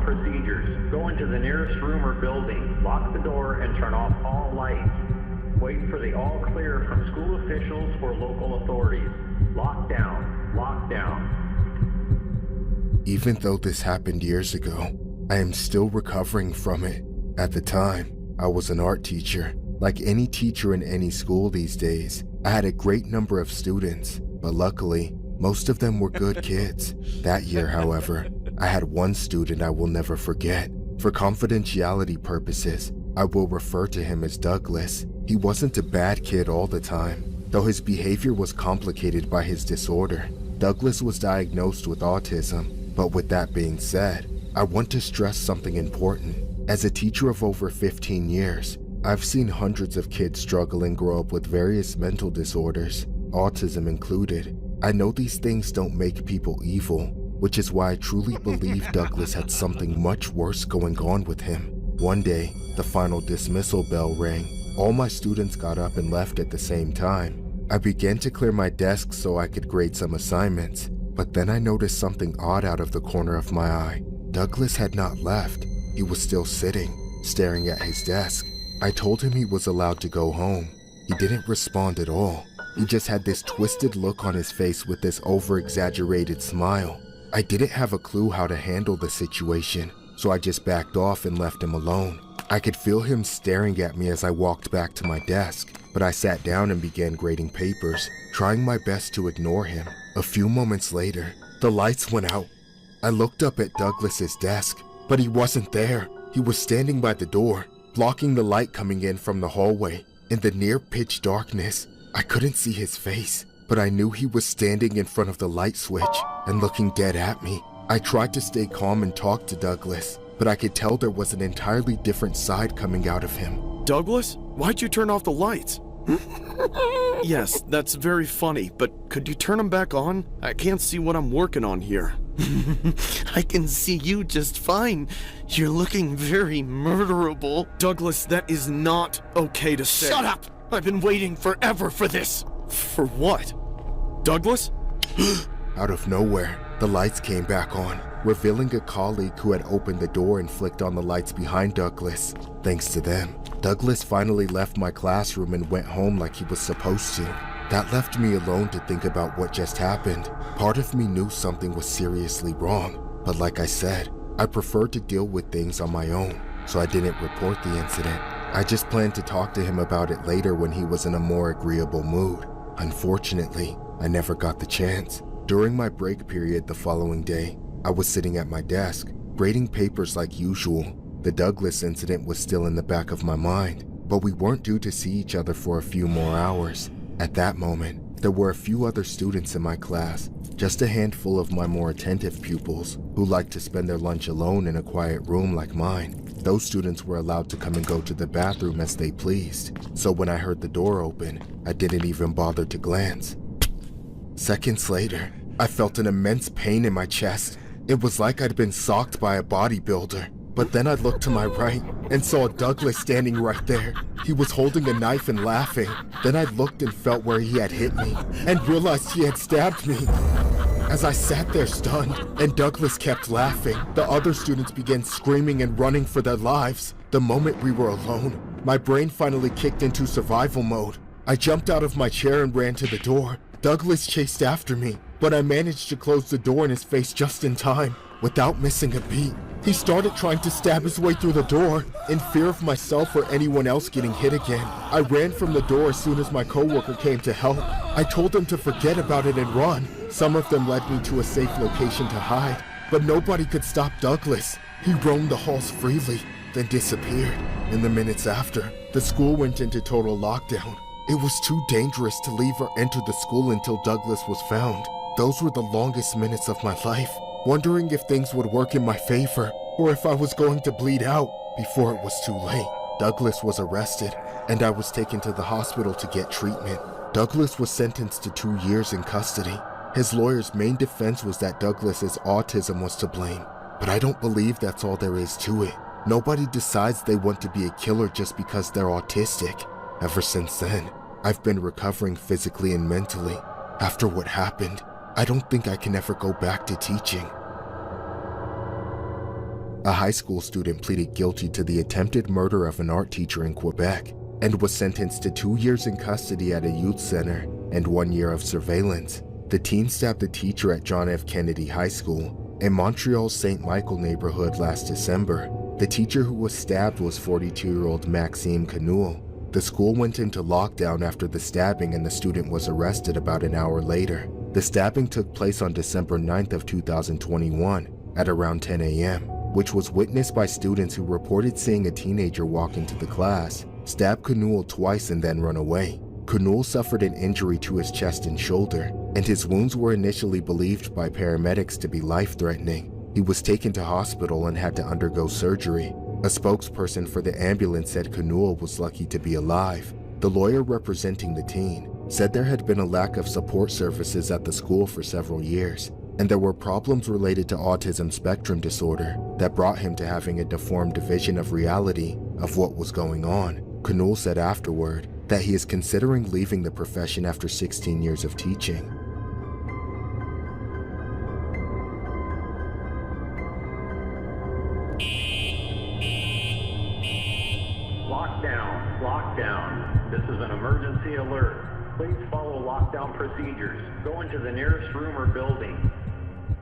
procedures. Go into the nearest room or building, lock the door, and turn off all lights. Wait for the all clear from school officials or local authorities. Lockdown, lockdown. Even though this happened years ago, I am still recovering from it. At the time, I was an art teacher. Like any teacher in any school these days, I had a great number of students, but luckily, most of them were good kids. That year, however, I had one student I will never forget. For confidentiality purposes, I will refer to him as Douglas. He wasn't a bad kid all the time, though his behavior was complicated by his disorder. Douglas was diagnosed with autism, but with that being said, I want to stress something important. As a teacher of over 15 years, I've seen hundreds of kids struggle and grow up with various mental disorders, autism included. I know these things don't make people evil, which is why I truly believe Douglas had something much worse going on with him. One day, the final dismissal bell rang. All my students got up and left at the same time. I began to clear my desk so I could grade some assignments, but then I noticed something odd out of the corner of my eye. Douglas had not left. He was still sitting, staring at his desk. I told him he was allowed to go home. He didn't respond at all. He just had this twisted look on his face with this over-exaggerated smile. I didn't have a clue how to handle the situation, so I just backed off and left him alone. I could feel him staring at me as I walked back to my desk, but I sat down and began grading papers, trying my best to ignore him. A few moments later, the lights went out. I looked up at Douglas's desk, but he wasn't there. He was standing by the door, blocking the light coming in from the hallway. In the near pitch darkness, I couldn't see his face, but I knew he was standing in front of the light switch and looking dead at me. I tried to stay calm and talk to Douglas, but I could tell there was an entirely different side coming out of him. Douglas, why'd you turn off the lights? Yes, that's very funny, but could you turn them back on? I can't see what I'm working on here. I can see you just fine. You're looking very murderable. Douglas, that is not okay to say. Shut up! I've been waiting forever for this. For what? Douglas? Out of nowhere, the lights came back on, revealing a colleague who had opened the door and flicked on the lights behind Douglas. Thanks to them, Douglas finally left my classroom and went home like he was supposed to. That left me alone to think about what just happened. Part of me knew something was seriously wrong, but like I said, I preferred to deal with things on my own, so I didn't report the incident. I just planned to talk to him about it later when he was in a more agreeable mood. Unfortunately, I never got the chance. During my break period the following day, I was sitting at my desk, grading papers like usual. The Douglas incident was still in the back of my mind, but we weren't due to see each other for a few more hours. At that moment, there were a few other students in my class, just a handful of my more attentive pupils who liked to spend their lunch alone in a quiet room like mine. Those students were allowed to come and go to the bathroom as they pleased, so when I heard the door open, I didn't even bother to glance. Seconds later, I felt an immense pain in my chest. It was like I'd been socked by a bodybuilder. But then I looked to my right and saw Douglas standing right there. He was holding a knife and laughing. Then I looked and felt where he had hit me and realized he had stabbed me. As I sat there stunned and Douglas kept laughing, the other students began screaming and running for their lives. The moment we were alone, my brain finally kicked into survival mode. I jumped out of my chair and ran to the door. Douglas chased after me, but I managed to close the door in his face just in time. Without missing a beat, he started trying to stab his way through the door. In fear of myself or anyone else getting hit again, I ran from the door as soon as my coworker came to help. I told them to forget about it and run. Some of them led me to a safe location to hide, but nobody could stop Douglas. He roamed the halls freely, then disappeared. In the minutes after, the school went into total lockdown. It was too dangerous to leave or enter the school until Douglas was found. Those were the longest minutes of my life, wondering if things would work in my favor or if I was going to bleed out before it was too late. Douglas was arrested and I was taken to the hospital to get treatment. Douglas was sentenced to 2 years in custody. His lawyer's main defense was that Douglas's autism was to blame, but I don't believe that's all there is to it. Nobody decides they want to be a killer just because they're autistic. Ever since then, I've been recovering physically and mentally. After what happened, I don't think I can ever go back to teaching. a high school student pleaded guilty to the attempted murder of an art teacher in Quebec and was sentenced to 2 years in custody at a youth center and 1 year of surveillance. The teen stabbed the teacher at John F. Kennedy High School in Montreal's St. Michael neighborhood last December. The teacher who was stabbed was 42-year-old Maxime Canoul. The school went into lockdown after the stabbing and the student was arrested about an hour later. The stabbing took place on December 9th of 2021 at around 10 a.m., which was witnessed by students who reported seeing a teenager walk into the class, stab Canoul twice and then run away. Canoul suffered an injury to his chest and shoulder, and his wounds were initially believed by paramedics to be life-threatening. He was taken to hospital and had to undergo surgery. A spokesperson for the ambulance said Canoul was lucky to be alive. The lawyer representing the teen said there had been a lack of support services at the school for several years, and there were problems related to autism spectrum disorder that brought him to having a deformed vision of reality of what was going on. Canoul said afterward that he is considering leaving the profession after 16 years of teaching. Lockdown, lockdown. This is an emergency alert. Please follow lockdown procedures. Go into the nearest room or building.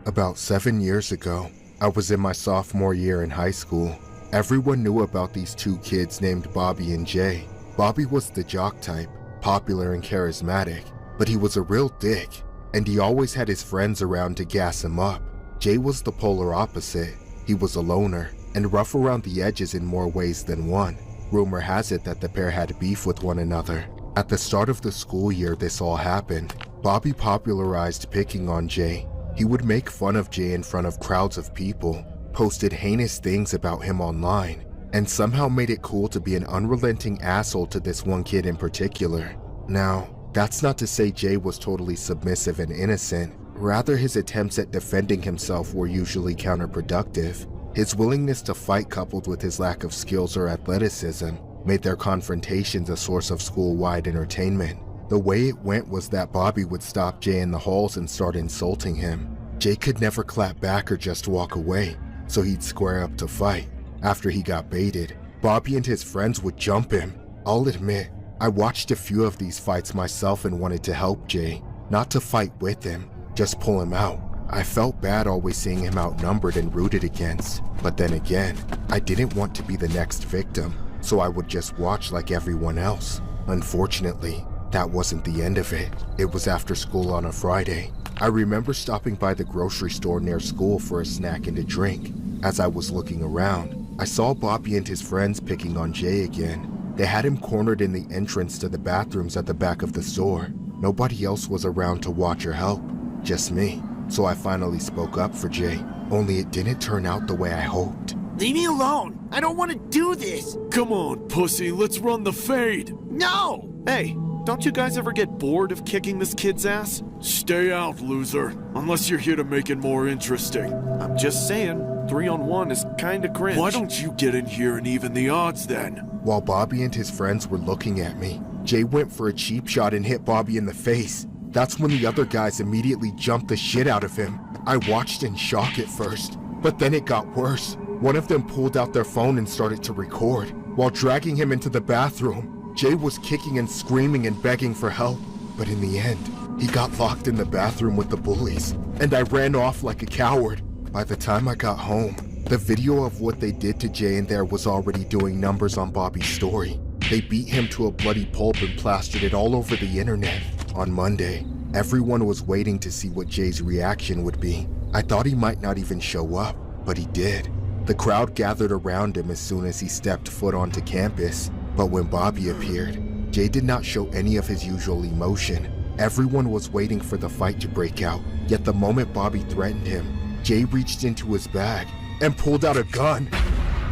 About 7 years ago, I was in my sophomore year in high school. Everyone knew about these two kids named Bobby and Jay. Bobby was the jock type, popular and charismatic, but he was a real dick, and he always had his friends around to gas him up. Jay was the polar opposite. He was a loner, and rough around the edges in more ways than one. Rumor has it that the pair had beef with one another. At the start of the school year this all happened. Bobby popularized picking on Jay. He would make fun of Jay in front of crowds of people, posted heinous things about him online, and somehow made it cool to be an unrelenting asshole to this one kid in particular. Now, that's not to say Jay was totally submissive and innocent. Rather, his attempts at defending himself were usually counterproductive. His willingness to fight coupled with his lack of skills or athleticism made their confrontations a source of school-wide entertainment. The way it went was that Bobby would stop Jay in the halls and start insulting him. Jay could never clap back or just walk away, so he'd square up to fight. After he got baited, Bobby and his friends would jump him. I'll admit, I watched a few of these fights myself and wanted to help Jay, not to fight with him, just pull him out. I felt bad always seeing him outnumbered and rooted against, but then again, I didn't want to be the next victim, so I would just watch like everyone else. Unfortunately, that wasn't the end of it. It was after school on a Friday. I remember stopping by the grocery store near school for a snack and a drink. As I was looking around, I saw Bobby and his friends picking on Jay again. They had him cornered in the entrance to the bathrooms at the back of the store. Nobody else was around to watch or help, just me. So I finally spoke up for Jay, only it didn't turn out the way I hoped. Leave me alone! I don't want to do this! Come on, pussy, let's run the fade! No! Hey, don't you guys ever get bored of kicking this kid's ass? Stay out, loser. Unless you're here to make it more interesting. I'm just saying, 3-on-1 is kinda cringe. Why don't you get in here and even the odds then? While Bobby and his friends were looking at me, Jay went for a cheap shot and hit Bobby in the face. That's when the other guys immediately jumped the shit out of him. I watched in shock at first, but then it got worse. One of them pulled out their phone and started to record. While dragging him into the bathroom, Jay was kicking and screaming and begging for help. But in the end, he got locked in the bathroom with the bullies, and I ran off like a coward. By the time I got home, the video of what they did to Jay in there was already doing numbers on Bobby's story. They beat him to a bloody pulp and plastered it all over the internet. On Monday, everyone was waiting to see what Jay's reaction would be. I thought he might not even show up, but he did. The crowd gathered around him as soon as he stepped foot onto campus, but when Bobby appeared, Jay did not show any of his usual emotion. Everyone was waiting for the fight to break out, yet the moment Bobby threatened him, Jay reached into his bag and pulled out a gun.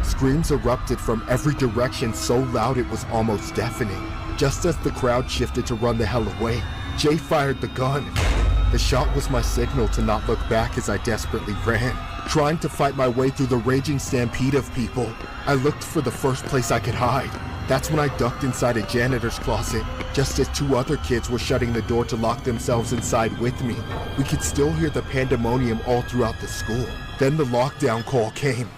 Screams erupted from every direction so loud it was almost deafening. Just as the crowd shifted to run the hell away, Jay fired the gun. The shot was my signal to not look back as I desperately ran, trying to fight my way through the raging stampede of people. I looked for the first place I could hide. That's when I ducked inside a janitor's closet, just as two other kids were shutting the door to lock themselves inside with me. We could still hear the pandemonium all throughout the school. Then the lockdown call came.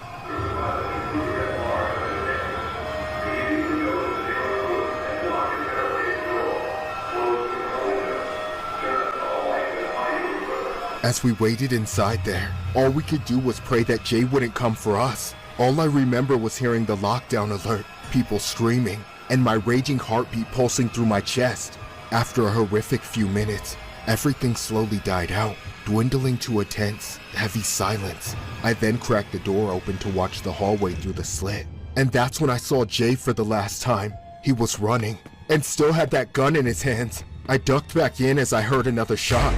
As we waited inside there, all we could do was pray that Jay wouldn't come for us. All I remember was hearing the lockdown alert, people screaming, and my raging heartbeat pulsing through my chest. After a horrific few minutes, everything slowly died out, dwindling to a tense, heavy silence. I then cracked the door open to watch the hallway through the slit. And that's when I saw Jay for the last time. He was running, and still had that gun in his hands. I ducked back in as I heard another shot.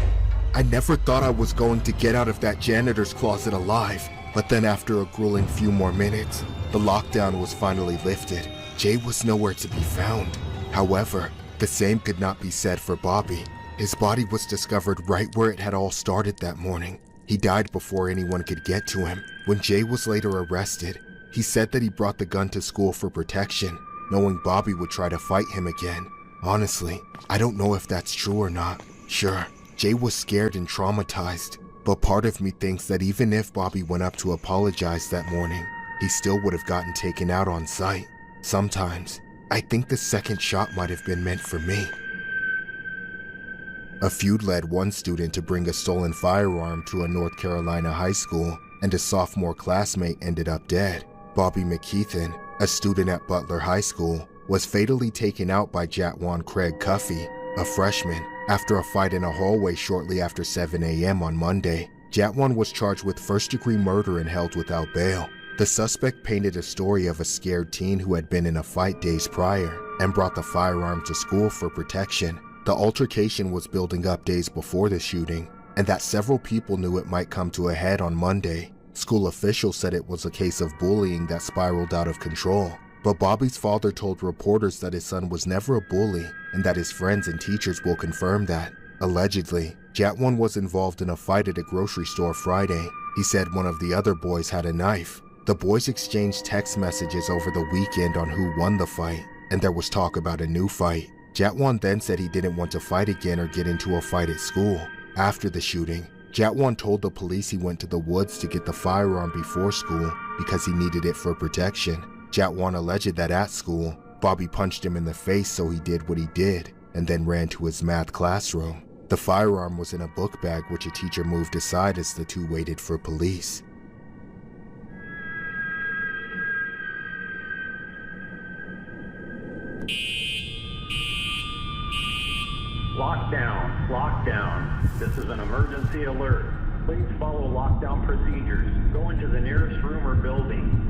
I never thought I was going to get out of that janitor's closet alive, but then after a grueling few more minutes, the lockdown was finally lifted. Jay was nowhere to be found. However, the same could not be said for Bobby. His body was discovered right where it had all started that morning. He died before anyone could get to him. When Jay was later arrested, he said that he brought the gun to school for protection, knowing Bobby would try to fight him again. Honestly, I don't know if that's true or not. Sure, Jay was scared and traumatized, but part of me thinks that even if Bobby went up to apologize that morning, he still would have gotten taken out on sight. Sometimes, I think the second shot might have been meant for me. A feud led one student to bring a stolen firearm to a North Carolina high school, and a sophomore classmate ended up dead. Bobby McKeithen, a student at Butler High School, was fatally taken out by Jatwan Craig Cuffey, a freshman, after a fight in a hallway shortly after 7 a.m. on Monday. Jatwan was charged with first-degree murder and held without bail. The suspect painted a story of a scared teen who had been in a fight days prior and brought the firearm to school for protection. The altercation was building up days before the shooting, and that several people knew it might come to a head on Monday. School officials said it was a case of bullying that spiraled out of control. But Bobby's father told reporters that his son was never a bully and that his friends and teachers will confirm that. Allegedly, Jatwan was involved in a fight at a grocery store Friday. He said one of the other boys had a knife. The boys exchanged text messages over the weekend on who won the fight, and there was talk about a new fight. Jatwan then said he didn't want to fight again or get into a fight at school. After the shooting, Jatwan told the police he went to the woods to get the firearm before school because he needed it for protection. Jatwan alleged that at school, Bobby punched him in the face, so he did what he did and then ran to his math classroom. The firearm was in a book bag which a teacher moved aside as the two waited for police. Lockdown, lockdown. This is an emergency alert. Please follow lockdown procedures. Go into the nearest room or building.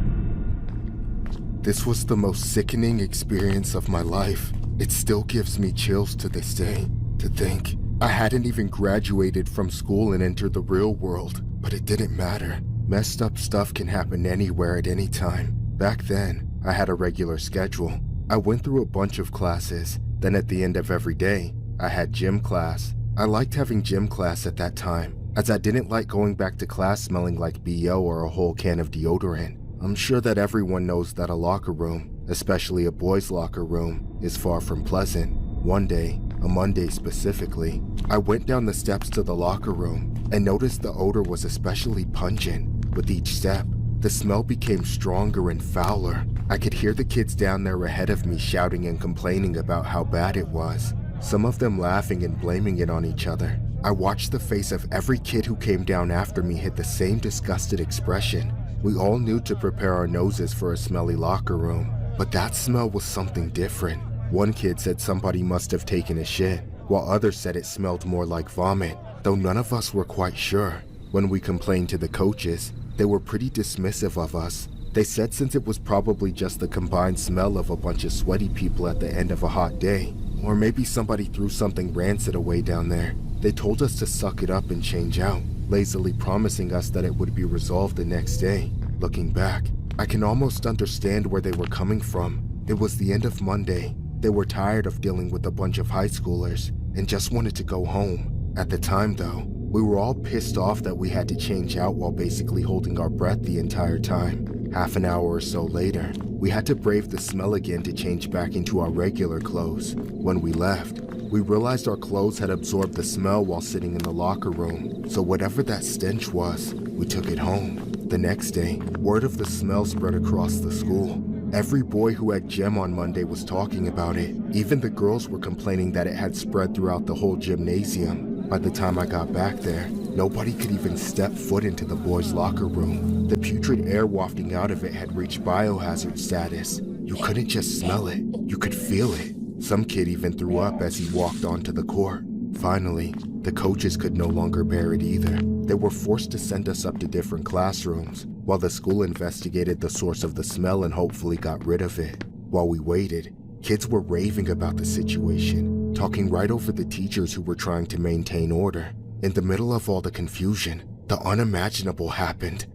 This was the most sickening experience of my life. It still gives me chills to this day. To think, I hadn't even graduated from school and entered the real world, but it didn't matter. Messed up stuff can happen anywhere at any time. Back then, I had a regular schedule. I went through a bunch of classes, then at the end of every day, I had gym class. I liked having gym class at that time, as I didn't like going back to class smelling like BO or a whole can of deodorant. I'm sure that everyone knows that a locker room, especially a boys' locker room, is far from pleasant. One day, a Monday specifically, I went down the steps to the locker room and noticed the odor was especially pungent. With each step, the smell became stronger and fouler. I could hear the kids down there ahead of me shouting and complaining about how bad it was. Some of them laughing and blaming it on each other. I watched the face of every kid who came down after me hit the same disgusted expression. We all knew to prepare our noses for a smelly locker room, but that smell was something different. One kid said somebody must have taken a shit, while others said it smelled more like vomit, though none of us were quite sure. When we complained to the coaches, they were pretty dismissive of us. They said since it was probably just the combined smell of a bunch of sweaty people at the end of a hot day, or maybe somebody threw something rancid away down there, they told us to suck it up and change out, lazily promising us that it would be resolved the next day. Looking back, I can almost understand where they were coming from. It was the end of Monday. They were tired of dealing with a bunch of high schoolers and just wanted to go home. At the time though, we were all pissed off that we had to change out while basically holding our breath the entire time. Half an hour or so later, we had to brave the smell again to change back into our regular clothes. When we left, we realized our clothes had absorbed the smell while sitting in the locker room, so whatever that stench was, we took it home. The next day, word of the smell spread across the school. Every boy who had gym on Monday was talking about it. Even the girls were complaining that it had spread throughout the whole gymnasium. By the time I got back there, Nobody could even step foot into the boys' locker room. The putrid air wafting out of it had reached biohazard status. You couldn't just smell it, you could feel it. Some kid even threw up as he walked onto the court. Finally, the coaches could no longer bear it either. They were forced to send us up to different classrooms, while the school investigated the source of the smell and hopefully got rid of it. While we waited, kids were raving about the situation, talking right over the teachers who were trying to maintain order. In the middle of all the confusion, the unimaginable happened.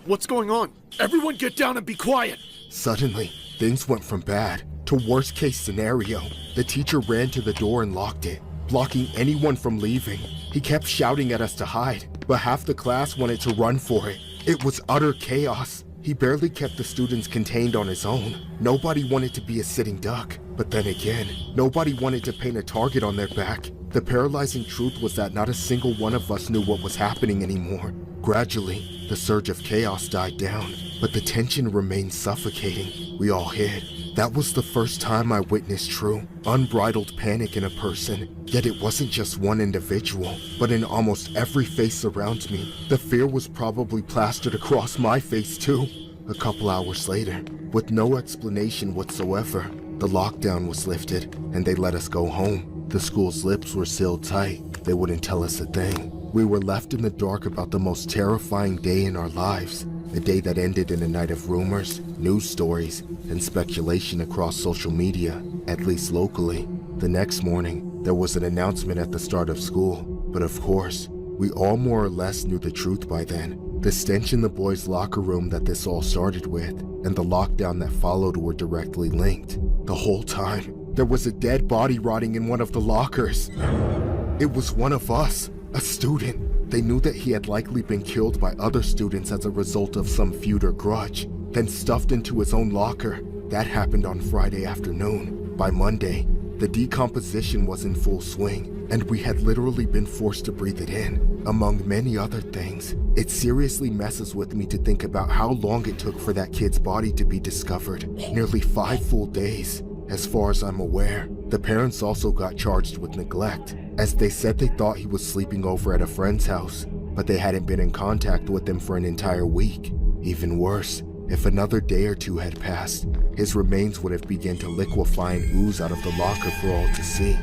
What's going on? Everyone get down and be quiet! Suddenly, things went from bad to worst case scenario. The teacher ran to the door and locked it, blocking anyone from leaving. He kept shouting at us to hide, but half the class wanted to run for it. It was utter chaos. He barely kept the students contained on his own. Nobody wanted to be a sitting duck, but then again, nobody wanted to paint a target on their back. The paralyzing truth was that not a single one of us knew what was happening anymore. Gradually, the surge of chaos died down, but the tension remained suffocating. We all hid. That was the first time I witnessed true, unbridled panic in a person. Yet it wasn't just one individual, but in almost every face around me. The fear was probably plastered across my face too. A couple hours later, with no explanation whatsoever, the lockdown was lifted and they let us go home. The school's lips were sealed tight. They wouldn't tell us a thing. We were left in the dark about the most terrifying day in our lives. A day that ended in a night of rumors, news stories, and speculation across social media, at least locally. The next morning, there was an announcement at the start of school. But of course, we all more or less knew the truth by then. The stench in the boys' locker room that this all started with, and the lockdown that followed were directly linked. The whole time, there was a dead body rotting in one of the lockers. It was one of us, a student. They knew that he had likely been killed by other students as a result of some feud or grudge, then stuffed into his own locker. That happened on Friday afternoon. By Monday, the decomposition was in full swing, and we had literally been forced to breathe it in. Among many other things, it seriously messes with me to think about how long it took for that kid's body to be discovered. Nearly 5 full days. As far as I'm aware, the parents also got charged with neglect, as they said they thought he was sleeping over at a friend's house, but they hadn't been in contact with him for an entire week. Even worse, if another day or two had passed, his remains would have begun to liquefy and ooze out of the locker for all to see.